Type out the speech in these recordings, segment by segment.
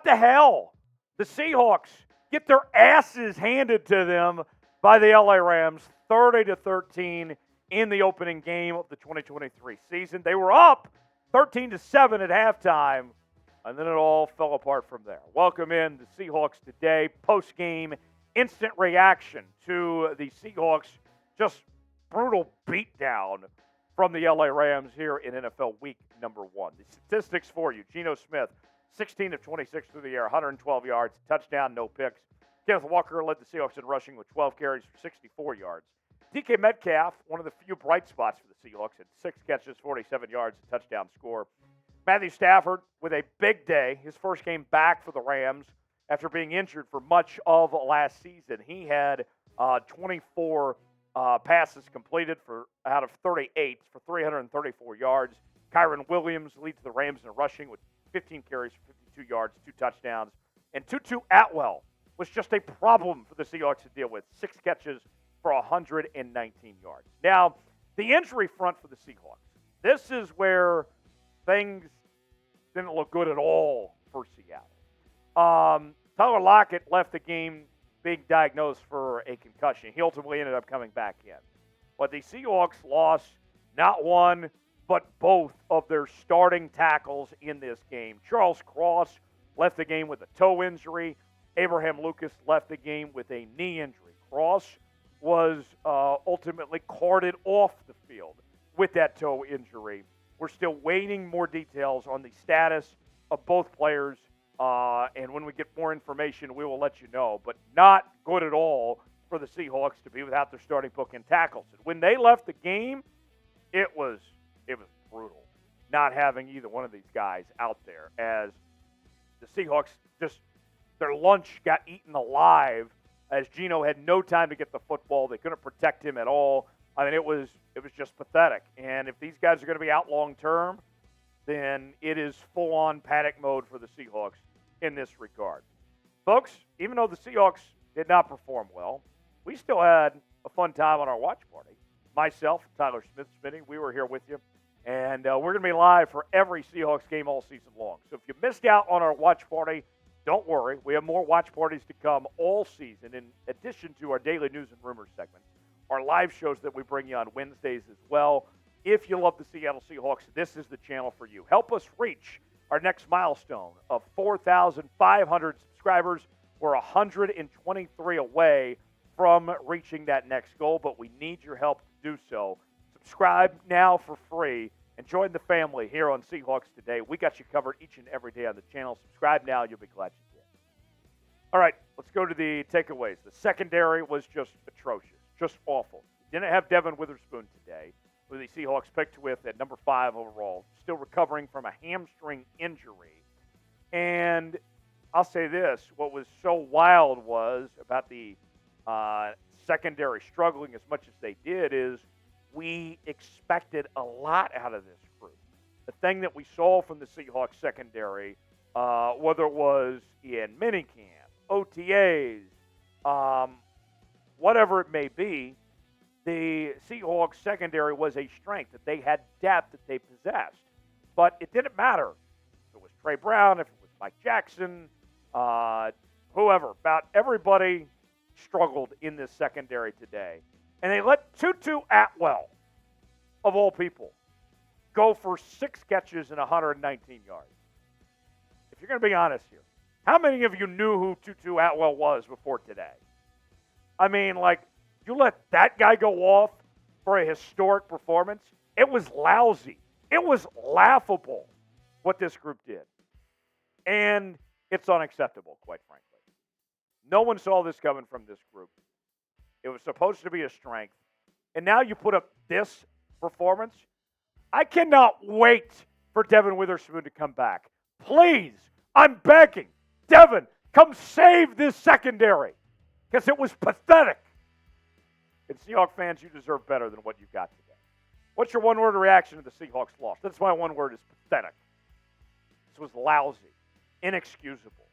the hell? The Seahawks get their asses handed to them by the LA Rams, 30-13 in the opening game of the 2023 season. They were up 13-7 at halftime, and then it all fell apart from there. Welcome in the Seahawks today, post-game instant reaction to the Seahawks' just brutal beatdown from the LA Rams here in NFL Week number 1. The statistics for you: Geno Smith, 16 of 26 through the air, 112 yards, touchdown, no picks. Kenneth Walker led the Seahawks in rushing with 12 carries for 64 yards. DK Metcalf, one of the few bright spots for the Seahawks, had 6 catches, 47 yards, a touchdown score. Matthew Stafford with a big day, his first game back for the Rams after being injured for much of last season. He had 24 passes completed out of 38 for 334 yards. Kyren Williams leads the Rams in rushing with 15 carries for 52 yards, 2 touchdowns. And Tutu Atwell was just a problem for the Seahawks to deal with. 6 catches for 119 yards. Now, the injury front for the Seahawks. This is where things didn't look good at all for Seattle. Tyler Lockett left the game being diagnosed for a concussion. He ultimately ended up coming back in. But the Seahawks lost not one, but both of their starting tackles in this game. Charles Cross left the game with a toe injury. Abraham Lucas left the game with a knee injury. Cross was ultimately carted off the field with that toe injury. We're still waiting more details on the status of both players, and when we get more information, we will let you know. But not good at all for the Seahawks to be without their starting bookend tackles. And when they left the game, it was brutal not having either one of these guys out there, as the Seahawks just their lunch got eaten alive as Geno had no time to get the football. They couldn't protect him at all. I mean, it was just pathetic. And if these guys are going to be out long term, then it is full-on panic mode for the Seahawks in this regard. Folks, even though the Seahawks did not perform well, we still had a fun time on our watch party. Myself, Tyler Smith-Spinney, we were here with you. And we're going to be live for every Seahawks game all season long. So if you missed out on our watch party, don't worry. We have more watch parties to come all season, in addition to our daily news and rumors segments, our live shows that we bring you on Wednesdays as well. If you love the Seattle Seahawks, this is the channel for you. Help us reach our next milestone of 4,500 subscribers. We're 123 away from reaching that next goal, but we need your help to do so. Subscribe now for free and join the family here on Seahawks Today. We got you covered each and every day on the channel. Subscribe now. You'll be glad you did. All right, let's go to the takeaways. The secondary was just atrocious, just awful. Didn't have Devin Witherspoon today, who the Seahawks picked with at number 5 overall, still recovering from a hamstring injury. And I'll say this, what was so wild was about the secondary struggling as much as they did is we expected a lot out of this group. The thing that we saw from the Seahawks secondary, whether it was in minicamp, OTAs, whatever it may be, the Seahawks secondary was a strength, that they had depth that they possessed. But it didn't matter if it was Trey Brown, if it was Mike Jackson, whoever. About everybody struggled in this secondary today. And they let Tutu Atwell, of all people, go for 6 catches and 119 yards. If you're going to be honest here, how many of you knew who Tutu Atwell was before today? I mean, like, you let that guy go off for a historic performance? It was lousy. It was laughable what this group did. And it's unacceptable, quite frankly. No one saw this coming from this group. It was supposed to be a strength. And now you put up this performance. I cannot wait for Devin Witherspoon to come back. Please, I'm begging. Devin, come save this secondary. Because it was pathetic. And Seahawks fans, you deserve better than what you got today. What's your one-word reaction to the Seahawks loss? That's my one word is pathetic. This was lousy. Inexcusable.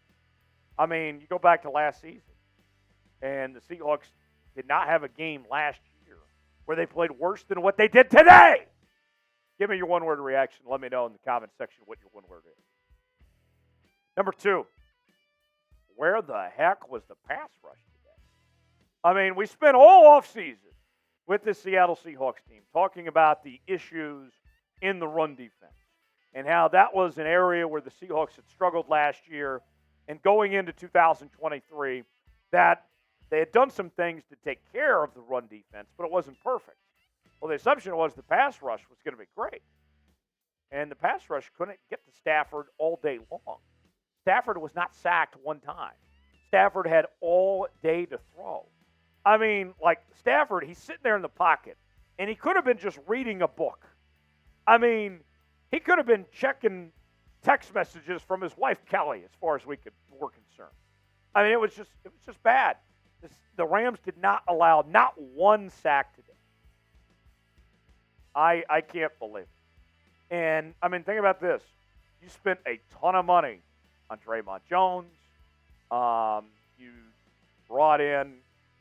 I mean, you go back to last season, and the Seahawks did not have a game last year where they played worse than what they did today. Give me your one-word reaction. Let me know in the comment section what your one word is. Number 2, where the heck was the pass rush today? I mean, we spent all offseason with the Seattle Seahawks team talking about the issues in the run defense and how that was an area where the Seahawks had struggled last year, and going into 2023 that they had done some things to take care of the run defense, but it wasn't perfect. Well, the assumption was the pass rush was going to be great. And the pass rush couldn't get to Stafford all day long. Stafford was not sacked one time. Stafford had all day to throw. I mean, like Stafford, he's sitting there in the pocket, and he could have been just reading a book. I mean, he could have been checking text messages from his wife, Kelly, as far as were concerned. I mean, it was just bad. The Rams did not allow not one sack today. I can't believe it. And, I mean, think about this. You spent a ton of money on Draymond Jones. You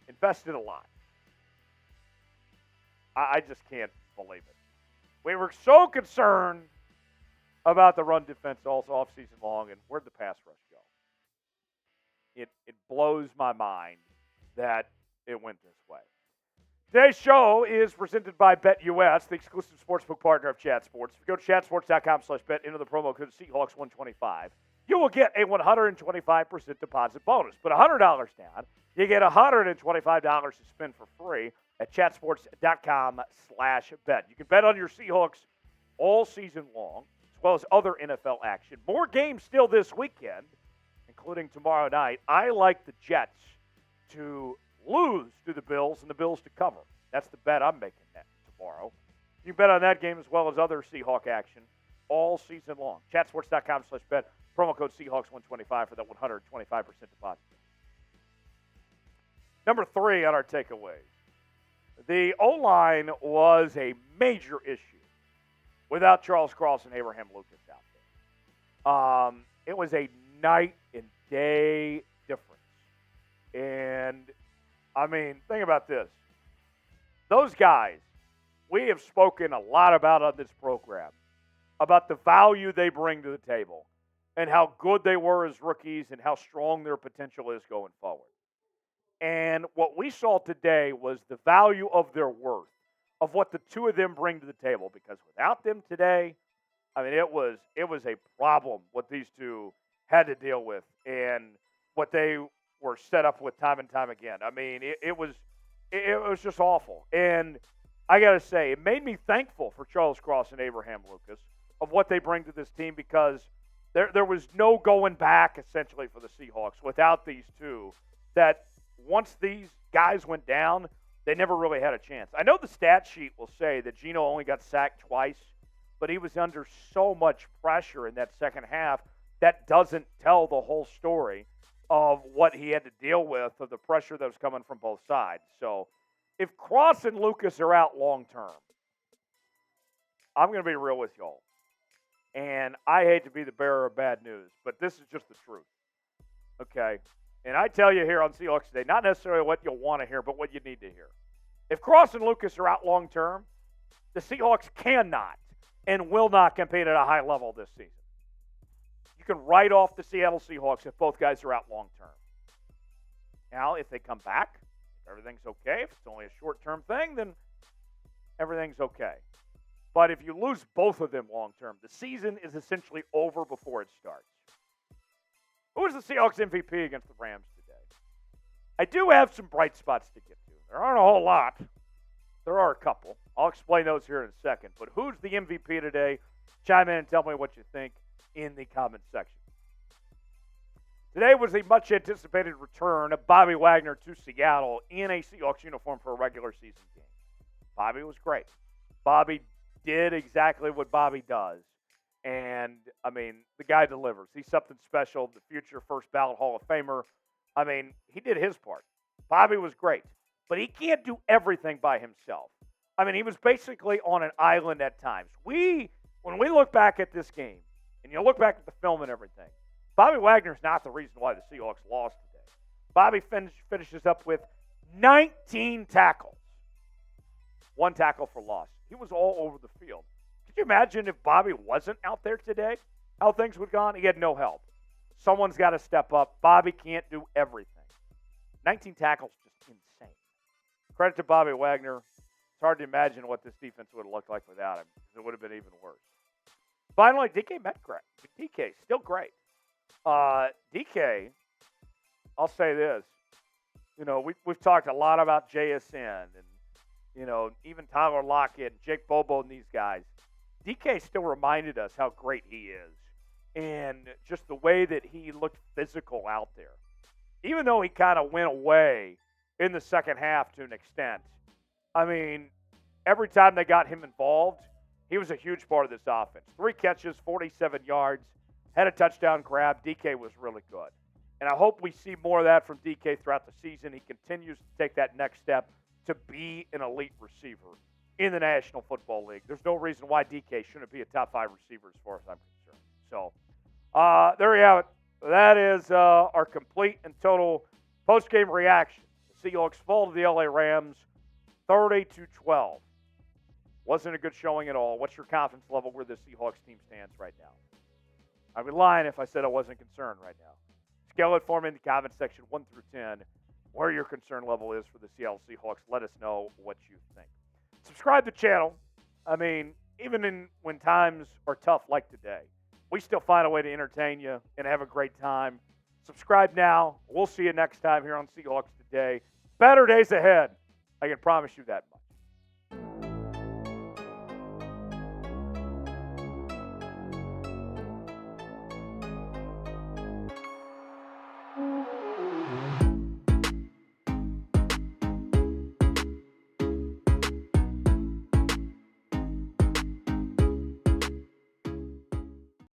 invested a lot. I just can't believe it. We were so concerned about the run defense all offseason long, and where'd the pass rush go? It blows my mind that it went this way. Today's show is presented by BetUS, the exclusive sportsbook partner of Chat Sports. If you go to chatsports.com/bet, enter the promo code Seahawks125, you will get a 125% deposit bonus. Put $100 down, you get $125 to spend for free at chatsports.com/bet. You can bet on your Seahawks all season long, as well as other NFL action. More games still this weekend, including tomorrow night. I like the Jets to lose to the Bills and the Bills to cover. That's the bet I'm making tomorrow. You can bet on that game as well as other Seahawk action all season long. Chatsports.com/bet. Promo code Seahawks125 for that 125% deposit. Number 3 on our takeaways. The O-line was a major issue without Charles Cross and Abraham Lucas out there. It was a night and day difference. And, I mean, think about this. Those guys, we have spoken a lot about on this program, about the value they bring to the table and how good they were as rookies and how strong their potential is going forward. And what we saw today was the value of their worth, of what the two of them bring to the table. Because without them today, I mean, it was a problem what these two had to deal with and what they were set up with time and time again. I mean, it was just awful. And I got to say, it made me thankful for Charles Cross and Abraham Lucas of what they bring to this team, because there was no going back, essentially, for the Seahawks without these two, that once these guys went down, they never really had a chance. I know the stat sheet will say that Geno only got sacked twice, but he was under so much pressure in that second half that doesn't tell the whole story of what he had to deal with, of the pressure that was coming from both sides. So if Cross and Lucas are out long term, I'm going to be real with y'all. And I hate to be the bearer of bad news, but this is just the truth. Okay? And I tell you here on Seahawks Today, not necessarily what you'll want to hear, but what you need to hear. If Cross and Lucas are out long term, the Seahawks cannot and will not compete at a high level this season. You can write off the Seattle Seahawks if both guys are out long term. Now, if they come back, if everything's okay, if it's only a short-term thing, then everything's okay. But if you lose both of them long term, the season is essentially over before it starts. Who was the Seahawks MVP against the Rams today? I do have some bright spots to get to. There aren't a whole lot. There are a couple. I'll explain those here in a second. But who's the MVP today? Chime in and tell me what you think in the comment section. Today was a much-anticipated return of Bobby Wagner to Seattle in a Seahawks uniform for a regular season game. Bobby was great. Bobby did exactly what Bobby does. And, I mean, the guy delivers. He's something special, the future first ballot Hall of Famer. I mean, he did his part. Bobby was great. But he can't do everything by himself. I mean, he was basically on an island at times. When we look back at this game, and you look back at the film and everything, Bobby Wagner's not the reason why the Seahawks lost today. Bobby finishes up with 19 tackles. 1 tackle for loss. He was all over the field. Could you imagine if Bobby wasn't out there today, how things would have gone? He had no help. Someone's got to step up. Bobby can't do everything. 19 tackles, just insane. Credit to Bobby Wagner. It's hard to imagine what this defense would have looked like without him. It would have been even worse. Finally, DK Metcalf. DK, still great. DK, I'll say this. We've talked a lot about JSN and, even Tyler Lockett, Jake Bobo, and these guys. DK still reminded us how great he is and just the way that he looked physical out there. Even though he kind of went away in the second half to an extent. I mean, every time they got him involved, he was a huge part of this offense. 3 catches, 47 yards, had a touchdown grab. DK was really good. And I hope we see more of that from DK throughout the season. He continues to take that next step to be an elite receiver in the National Football League. There's no reason why DK shouldn't be a top 5 receiver as far as I'm concerned. So, there you have it. That is our complete and total post-game reaction. The Seahawks fall to the LA Rams 30-12. Wasn't a good showing at all. What's your confidence level where the Seahawks team stands right now? I'd be lying if I said I wasn't concerned right now. Scale it for me in the comment section 1 through 10, where your concern level is for the Seattle Seahawks. Let us know what you think. Subscribe to the channel. I mean, even when times are tough like today, we still find a way to entertain you and have a great time. Subscribe now. We'll see you next time here on Seahawks Today. Better days ahead. I can promise you that.